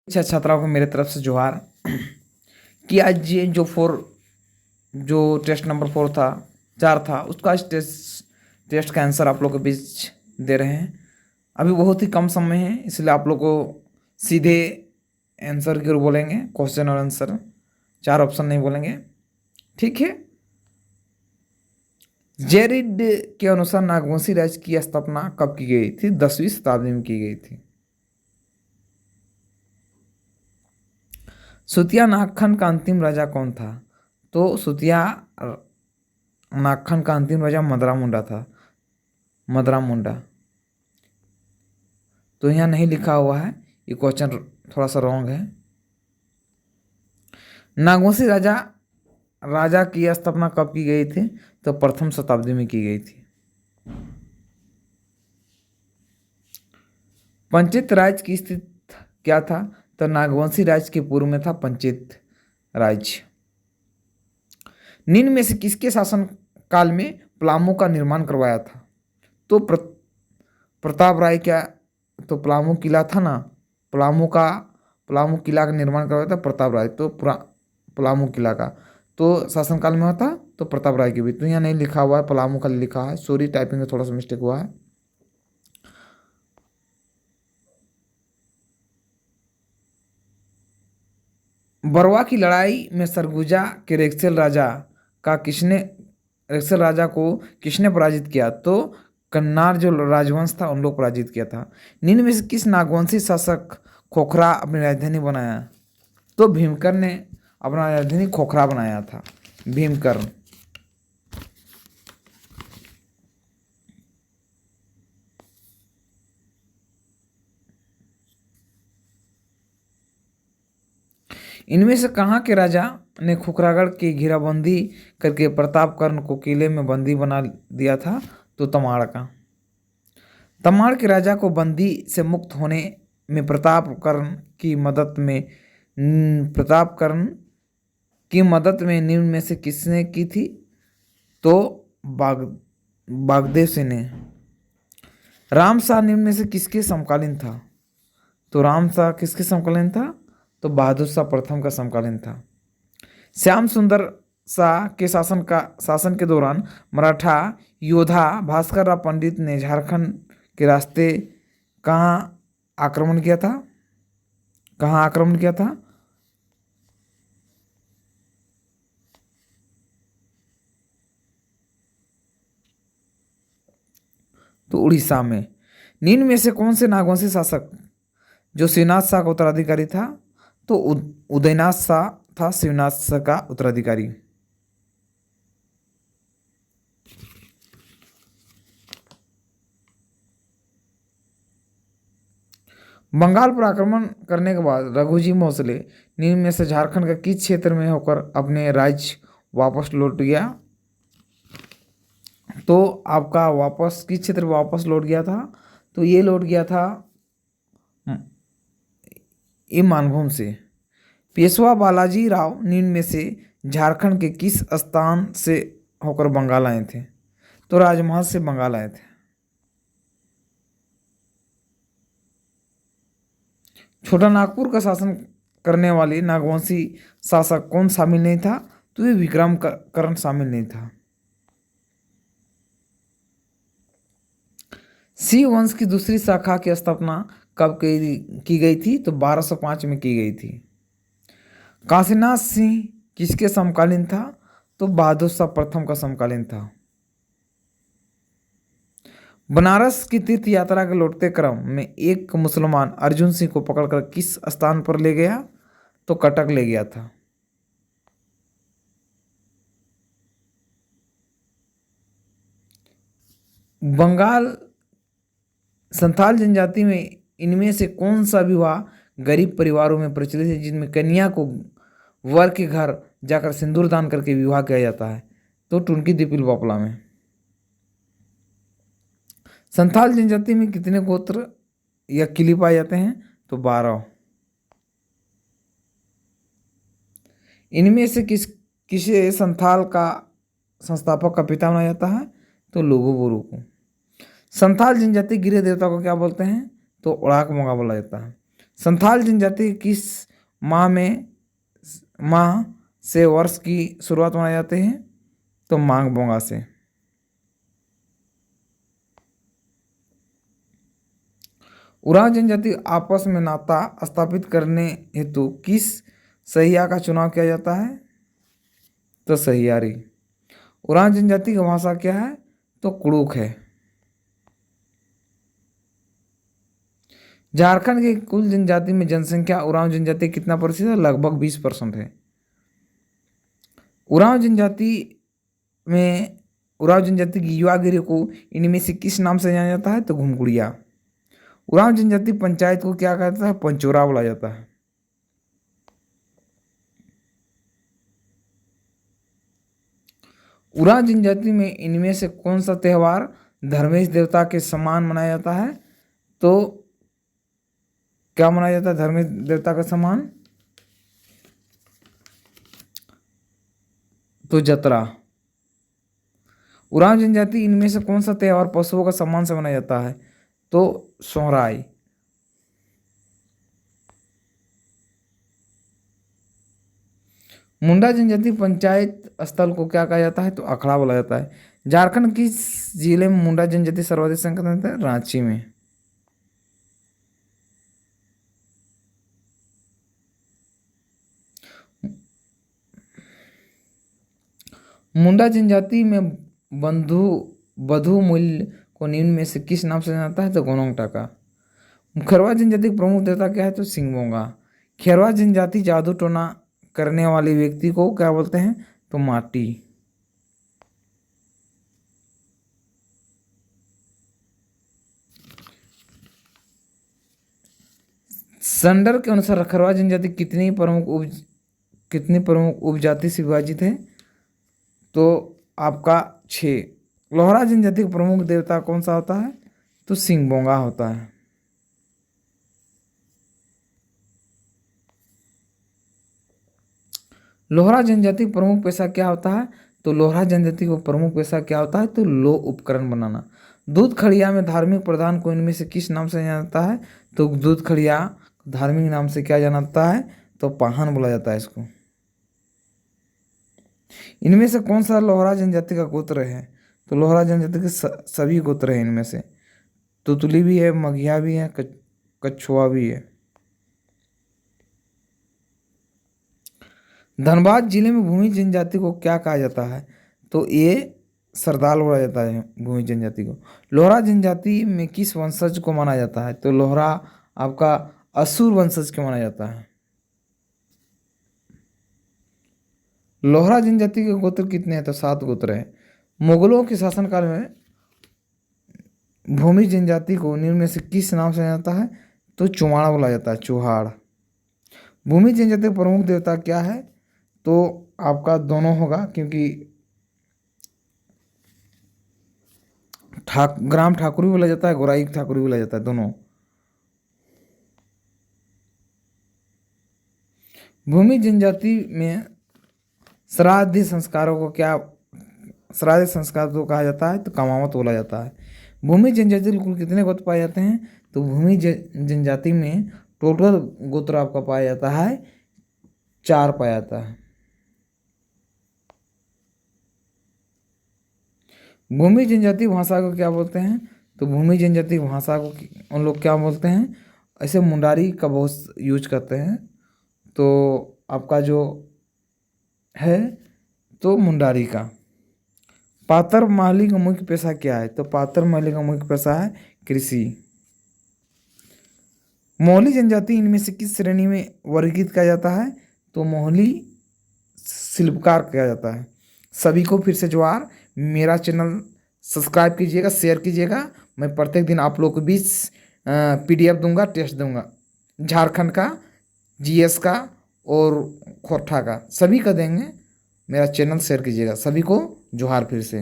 अच्छा छात्राओं को मेरे तरफ से जोहार कि आज ये जो टेस्ट नंबर 4 था 4 था उसका आज टेस्ट का आंसर आप लोग के बीच दे रहे हैं। अभी बहुत ही कम समय है, इसलिए आप लोग को सीधे आंसर की ओर बोलेंगे, क्वेश्चन और आंसर, 4 ऑप्शन नहीं बोलेंगे, ठीक है। जेरिड के अनुसार नागवंशी राज्य की स्थापना कब की गई थी? 10वीं शताब्दी में की गई थी। सुतिया नागखंड का अंतिम राजा कौन था? तो सुतिया नागखंड का अंतिम राजा मदरा मुंडा था, मदरा मुंडा। तो यहाँ नहीं लिखा हुआ है, ये क्वेश्चन थोड़ा सा रॉन्ग है। नागवंशी राजा की स्थापना कब की गई थी? तो प्रथम शताब्दी में की गई थी। पंचित राज की स्थिति क्या था? तो नागवंशी राज्य के पूर्व में था पंचित राज्य। निम्न में से किसके शासन काल में पलामू का निर्माण करवाया था? तो प्रताप राय। क्या? तो पलामू किला था ना, पलामू किला का निर्माण करवाया था प्रताप राय। तो पलामू किला का तो शासनकाल में होता तो प्रताप राय के भी। तो यहाँ नहीं लिखा हुआ है, पलामू का लिखा है, सॉरी टाइपिंग में थोड़ा सा मिस्टेक हुआ है। बरवा की लड़ाई में सरगुजा के रेक्सल राजा को किसने पराजित किया? तो कन्नार जो राजवंश था उन लोग पराजित किया था। निम्न में से किस नागवंशी शासक खोखरा अपनी राजधानी बनाया? तो भीमकर्ण ने अपना राजधानी खोखरा बनाया था, भीमकर्ण। इनमें से कहाँ के राजा ने खोखरागढ़ की घेराबंदी करके प्रतापकर्ण को किले में बंदी बना दिया था? तो तमाड़ का। तमाड़ के राजा को बंदी से मुक्त होने में प्रतापकर्ण की मदद में निम्न में से किसने की थी? तो बागदेव सिंह ने। रामशाह निम्न में से किसके समकालीन था? तो रामशाह किसके समकालीन था? तो बहादुर शाह प्रथम का समकालीन था। श्याम सुंदर शाह के शासन के दौरान मराठा योद्धा भास्कर राव पंडित ने झारखंड के रास्ते कहाँ आक्रमण किया था? कहाँ आक्रमण किया था? तो उड़ीसा में। निम्न में से कौन से नागवंशी शासक जो शिवनाथ शाह का उत्तराधिकारी था? तो उदयनाथ शाह था शिवनाथ शाह का उत्तराधिकारी। बंगाल पर आक्रमण करने के बाद रघुजी भोसले निम्न में से झारखंड के किस क्षेत्र में होकर अपने राज्य वापस लौट गया? तो आपका वापस किस क्षेत्र में वापस लौट गया था? तो ये लौट गया था ये मानभूम से। पेशवा बालाजी राव निम्न में से झारखंड के किस स्थान से होकर बंगाल आए थे? तो राजमहल से बंगाल आए थे। छोटा नागपुर का शासन करने वाले नागवंशी शासक कौन शामिल नहीं था? तो ये विक्रम करण शामिल नहीं था। सी वंश की दूसरी शाखा की स्थापना कब की गई थी? तो 1205 में की गई थी। काशीनाथ सिंह किसके समकालीन था? तो बहादुर शाह प्रथम का समकालीन था। बनारस की तीर्थ यात्रा के लौटते क्रम में एक मुसलमान अर्जुन सिंह को पकड़कर किस स्थान पर ले गया? तो कटक ले गया था। बंगाल संथाल जनजाति में इनमें से कौन सा विवाह गरीब परिवारों में प्रचलित है जिनमें कन्या को वर के घर जाकर सिंदूर दान करके विवाह किया जाता है? तो टुनकी दिपिल बापला में। संथाल जनजाति में कितने गोत्र या किली पाए जाते हैं? तो 12। इनमें से किसे संथाल का संस्थापक का पिता माना जाता है? तो लोगो बोरो को। संथाल जनजाति गृह देवता को क्या बोलते हैं? तो उड़ाक मोंगा बोला जाता है। संथाल जनजाति किस माह से वर्ष की शुरुआत मनाए जाते हैं? तो माघ बोंगा से। उरांव जनजाति आपस में नाता स्थापित करने हेतु किस सहिया का चुनाव किया जाता है? तो सहियारी। उरांव जनजाति की भाषा क्या है? तो कुड़ुक है। झारखंड की कुल जनजाति में जनसंख्या उरांव जनजाति कितना प्रतिशत है? लगभग 20% है। उरांव जनजाति की युवा गिरोह को इनमें से किस नाम से जाना जाता है? तो घुमकुड़िया। उरांव जनजाति पंचायत को क्या कहता है? पंचोरा बोला जाता है। उरांव जनजाति में इनमें से कौन सा त्यौहार धर्मेश देवता के समान मनाया जाता है? तो क्या मनाया जाता है धर्मेश देवता का समान? तो जतरा। उरांव जनजाति इनमें से कौन सा त्यौहार पशुओं का सम्मान से मनाया जाता है? तो सोहराय। मुंडा जनजाति पंचायत स्थल को क्या कहा जाता है? तो अखड़ा बोला जाता है। झारखंड किस जिले में मुंडा जनजाति सर्वाधिक संख्या में है? रांची में। मुंडा जनजाति में बधु मूल्य को निम्न में से किस नाम से जाना जाता है? तो गोनोंग टाका। खरवा जनजाति का प्रमुख देवता क्या है? तो सिंगबोंगा। खैरवा जनजाति जादू टोना करने वाले व्यक्ति को क्या बोलते हैं? तो माटी। संडर के अनुसार खरवा जनजाति कितनी प्रमुख उपजाति से विभाजित है? तो आपका 6। लोहरा जनजाति का प्रमुख देवता कौन सा होता है? तो सिंगबोंगा होता है। लोहरा जनजाति प्रमुख पेशा क्या होता है? तो लोहरा जनजाति को प्रमुख पेशा क्या होता है? तो लो उपकरण बनाना। दूध खड़िया में धार्मिक प्रधान को इनमें से किस नाम से जाना जाता है? तो दूध खड़िया धार्मिक नाम से क्या जाना जाता है? तो पाहन बोला जाता है इसको। इनमें से कौन सा लोहरा जनजाति का गोत्र है? तो लोहरा जनजाति के सभी गोत्र हैं इनमें से। तुतली भी है, मघिया भी है, कछुआ भी है। धनबाद जिले में भूमि जनजाति को क्या कहा जाता है? तो ये सरदार बोला जाता है भूमि जनजाति को। लोहरा जनजाति में किस वंशज को माना जाता है? तो लोहरा आपका असुर वंशज को माना जाता है। लोहरा जनजाति के गोत्र कितने हैं? तो 7 गोत्र हैं। मुगलों के शासनकाल में भूमि जनजाति को निम्न में से किस नाम से जाना जाता है? तो चुमाड़ा बोला जाता है, चुहाड़। भूमि जनजाति का प्रमुख देवता क्या है? तो आपका दोनों होगा, क्योंकि ग्राम ठाकुर भी बोला जाता है, गोराई ठाकुर भी बोला जाता है, दोनों। भूमि जनजाति में श्राद्ध संस्कार को कहा जाता है? तो कमावत बोला जाता है। भूमि जनजाति में कुल कितने गोत्र पाए जाते हैं? तो भूमि जनजाति में टोटल गोत्र आपका पाया जाता है 4 पाया जाता है। भूमि जनजाति भाषा को क्या बोलते हैं? तो भूमि जनजाति भाषा को उन लोग क्या बोलते हैं? ऐसे मुंडारी का बहुत यूज करते हैं। तो आपका जो है तो मुंडारी का। पातर माली का मुख्य पेशा क्या है? तो पातर माली का मुख्य पेशा है कृषि। मोहली जनजाति इनमें से किस श्रेणी में वर्गीकृत किया जाता है? तो मोहली शिल्पकार किया जाता है। सभी को फिर से जोहार। मेरा चैनल सब्सक्राइब कीजिएगा, शेयर कीजिएगा। मैं प्रत्येक दिन आप लोगों को 20 PDF दूंगा, टेस्ट दूंगा, झारखंड का, GS का और खोरठा का, सभी का देंगे। मेरा चैनल शेयर कीजिएगा। सभी को जोहार फिर से।